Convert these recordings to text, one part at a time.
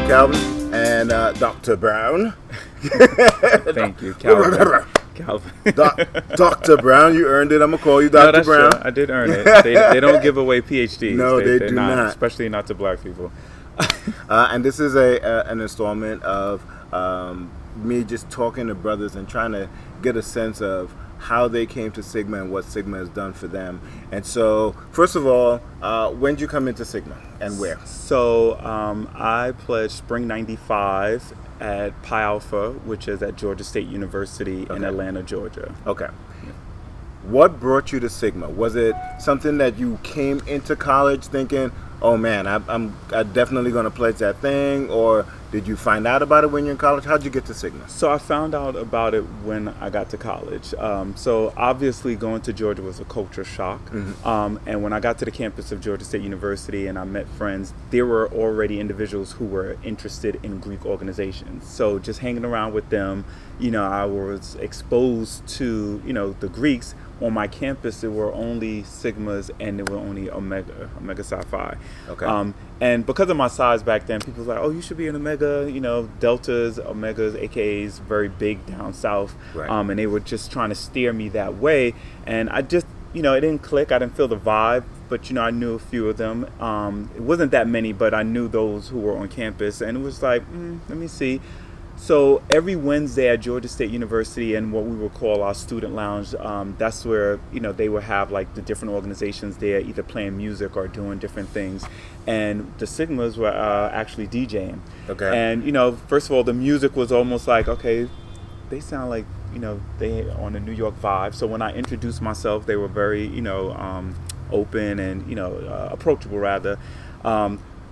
Calvin, and Dr. Brown. Thank you, Calvin. Dr. Brown, you earned it. I'm going to call you Dr. No, that's Brown. True. I did earn it. They don't give away PhDs. No, they do not. Especially not to black people. And this is an installment of me just talking to brothers and trying to get a sense of how they came to Sigma and what Sigma has done for them. And so, first of all, when did you come into Sigma and where? So I pledged spring 95 at Pi Alpha, which is at Georgia State University in Atlanta, Georgia. Okay. Yeah. What brought you to Sigma? Was it something that you came into college thinking, oh man, I'm definitely going to pledge that thing, or did you find out about it when you're in college? How'd you get to Sigma? So I found out about it when I got to college. So obviously going to Georgia was a culture shock. Mm-hmm. And when I got to the campus of Georgia State University and I met friends, there were already individuals who were interested in Greek organizations. So just hanging around with them, I was exposed to, the Greeks. On my campus, there were only Sigmas and there were only Omega Psi Phi. Okay. And because of my size back then, people were like, oh, you should be an Omega, Deltas, Omegas, AKAs, very big down south. Right. And they were just trying to steer me that way. And I just, it didn't click. I didn't feel the vibe. But, I knew a few of them. It wasn't that many, but I knew those who were on campus. And it was like, let me see. So every Wednesday at Georgia State University and what we would call our student lounge, that's where, they would have like the different organizations there either playing music or doing different things. And the Sigmas were actually DJing. Okay. And, first of all, the music was almost like, okay, they sound like, they on a New York vibe. So when I introduced myself, they were very, open and, approachable rather.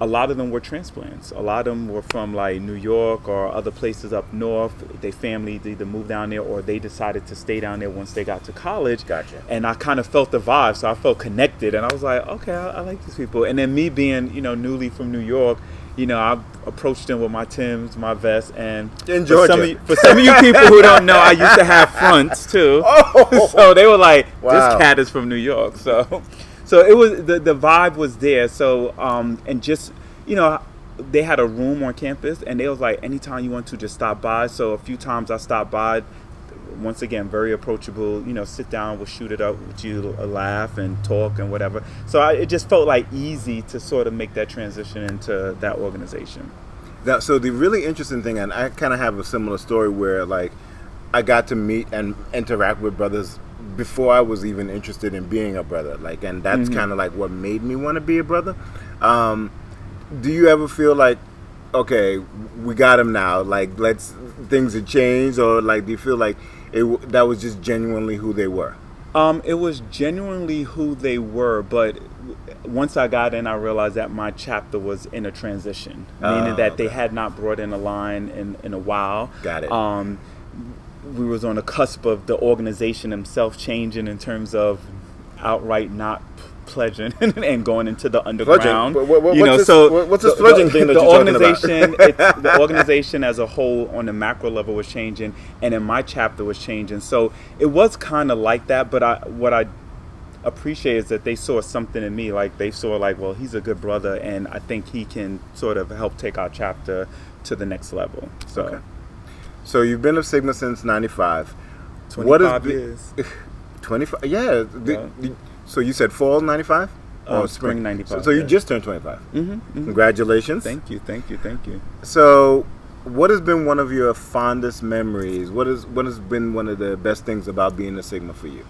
A lot of them were transplants. A lot of them were from like New York or other places up north. Their family either moved down there or they decided to stay down there once they got to college. Gotcha. And I kind of felt the vibe, so I felt connected. And I was like, okay, I like these people. And then me being, newly from New York, I approached them with my Timbs, my vest, and in Georgia. For some of you people who don't know, I used to have fronts too. Oh. So they were like, wow. This cat is from New York. So it was the vibe was there. So and just they had a room on campus, and they was like, anytime you want to, just stop by. So a few times I stopped by. Once again, very approachable. Sit down, we'll shoot it up with you, a laugh and talk and whatever. So it just felt like easy to sort of make that transition into that organization. Now, so the really interesting thing, and I kind of have a similar story where like I got to meet and interact with brothers before I was even interested in being a brother, and that's kind of like what made me want to be a brother. Do you ever feel like, okay, we got him now, things have changed, or do you feel like that was just genuinely who they were? It was genuinely who they were, but once I got in, I realized that my chapter was in a transition, meaning that they had not brought in a line in a while. Got it. We was on the cusp of the organization themselves changing in terms of outright not pledging and going into the underground. What's this pledging thing that you're talking about? The organization as a whole on the macro level was changing, and then my chapter was changing. So it was kind of like that, but what I appreciate is that they saw something in me. Like they saw well, he's a good brother, and I think he can sort of help take our chapter to the next level. So. Okay. So you've been of Sigma since 95. 25 years. 25? Yeah. So you said fall 95? Or spring 95. So you just turned 25. Mm-hmm. Congratulations. Thank you. So what has been one of your fondest memories? What has been one of the best things about being a Sigma for you?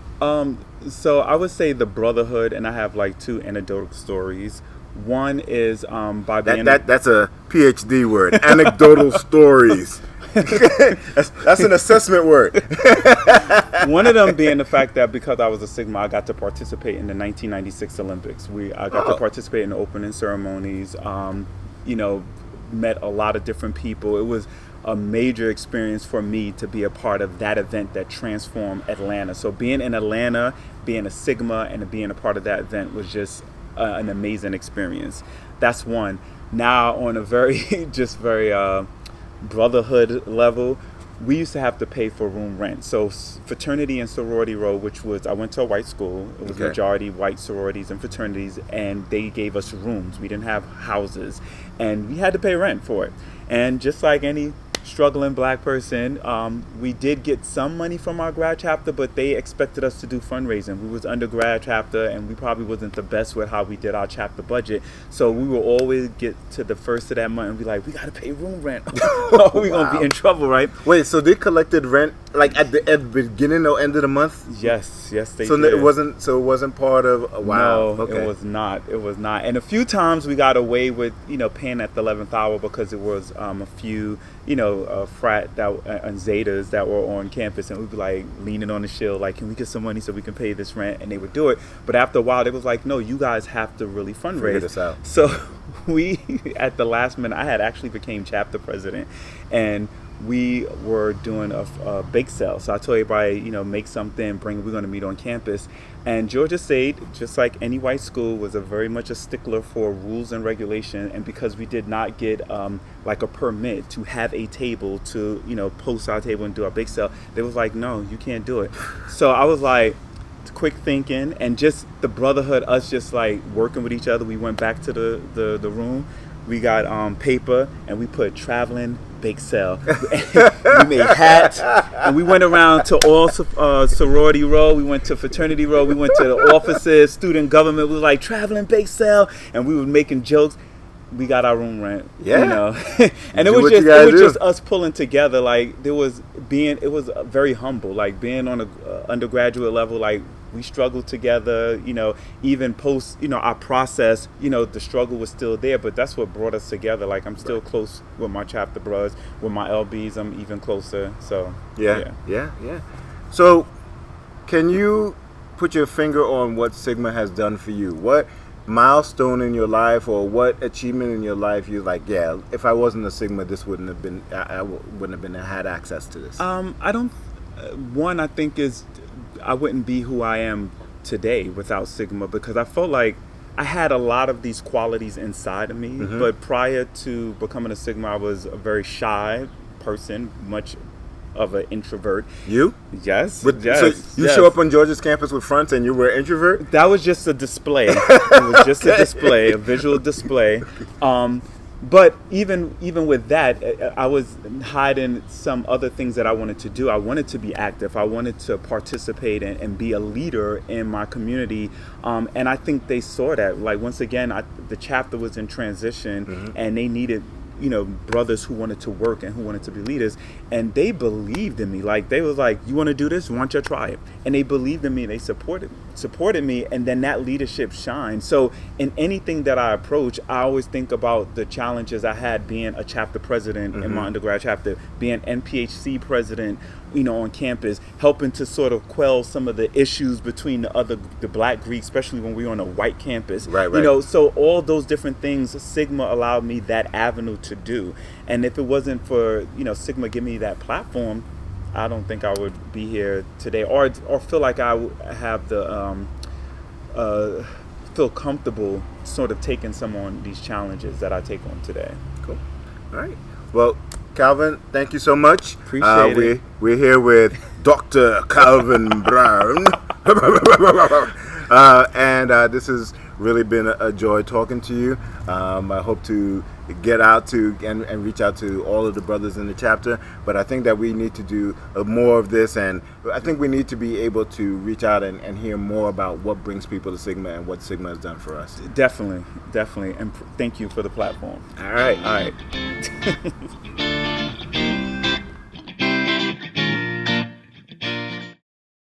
So I would say the Brotherhood, and I have two anecdotal stories. One is by being... That's a PhD word, anecdotal stories. that's an assessment word. One of them being the fact that because I was a Sigma, I got to participate in the 1996 Olympics. I got to participate in the opening ceremonies, met a lot of different people. It was a major experience for me to be a part of that event that transformed Atlanta. So being in Atlanta, being a Sigma, and being a part of that event was just an amazing experience. That's one. Now on a very Brotherhood level, we used to have to pay for room rent. So fraternity and sorority row, which was, I went to a white school. It was majority white sororities and fraternities, and they gave us rooms. We didn't have houses, and we had to pay rent for it. And just like any struggling black person, we did get some money from our grad chapter, but they expected us to do fundraising. We was undergrad chapter, and we probably wasn't the best with how we did our chapter budget. So we will always get to the first of that month and be like, we got to pay room rent. We're going to be in trouble, right? Wait, so they collected rent like at the beginning or end of the month? Yes, they so did. It wasn't part of No, okay. It was not. And a few times we got away with, paying at the 11th hour because it was a few, frat and Zetas that were on campus, and we'd be like leaning on the shield, like, can we get some money so we can pay this rent? And they would do it. But after a while, they was like, no, you guys have to really fundraise. Figure this out. So we, at the last minute, I had actually became chapter president, and we were doing a bake sale. So I told everybody, make something, we're going to meet on campus. And Georgia State, just like any white school, was very much a stickler for rules and regulation. And because we did not get like a permit to have a table to, post our table and do our bake sale, they was like, no, you can't do it. So I was like, quick thinking, and just the brotherhood, us just like working with each other. We went back to the room. We got paper, and we put traveling bake sale. We made hats, and we went around to all sorority row. We went to fraternity row. We went to the offices, student government. We was like traveling bake sale, and we were making jokes. We got our room rent, and it was just us pulling together. Like it was very humble. Like being on a undergraduate level, like we struggled together. Even post, our process. The struggle was still there, but that's what brought us together. Like I'm still close with my chapter brothers. With my LBs, I'm even closer. So yeah. So, can you put your finger on what Sigma has done for you? What milestone in your life, or what achievement in your life you're like, yeah, if I wasn't a Sigma, this wouldn't have been, I wouldn't have had access to this? I don't, one I think is I wouldn't be who I am today without Sigma, because I felt like I had a lot of these qualities inside of me, but prior to becoming a Sigma, I was a very shy person, much of an introvert. You? Yes. So you show up on Georgia's campus with fronts and you were an introvert? That was just a display. It was just a display, a visual display. But even with that, I was hiding some other things that I wanted to do. I wanted to be active. I wanted to participate and be a leader in my community. And I think they saw that. Like, once again, the chapter was in transition, and they needed brothers who wanted to work and who wanted to be leaders, and they believed in me. Like, they was like, you want to do this? Why don't you try it? And they believed in me, and they supported me, and then that leadership shined. So in anything that I approach, I always think about the challenges I had being a chapter president in my undergrad chapter, being NPHC president, on campus, helping to sort of quell some of the issues between the black Greeks, especially when we were on a white campus. Right. So all those different things, Sigma allowed me that avenue to do. And if it wasn't for, Sigma giving me that platform, I don't think I would be here today, or feel like I have the feel comfortable sort of taking some on these challenges that I take on today. Cool. All right. Well, Calvin, thank you so much. Appreciate it. We're here with Dr. Calvin Brown. And this has really been a joy talking to you. I hope to get out to and reach out to all of the brothers in the chapter, but I think that we need to do more of this, and I think we need to be able to reach out and hear more about what brings people to Sigma and what Sigma has done for us. Definitely, and thank you for the platform. All right.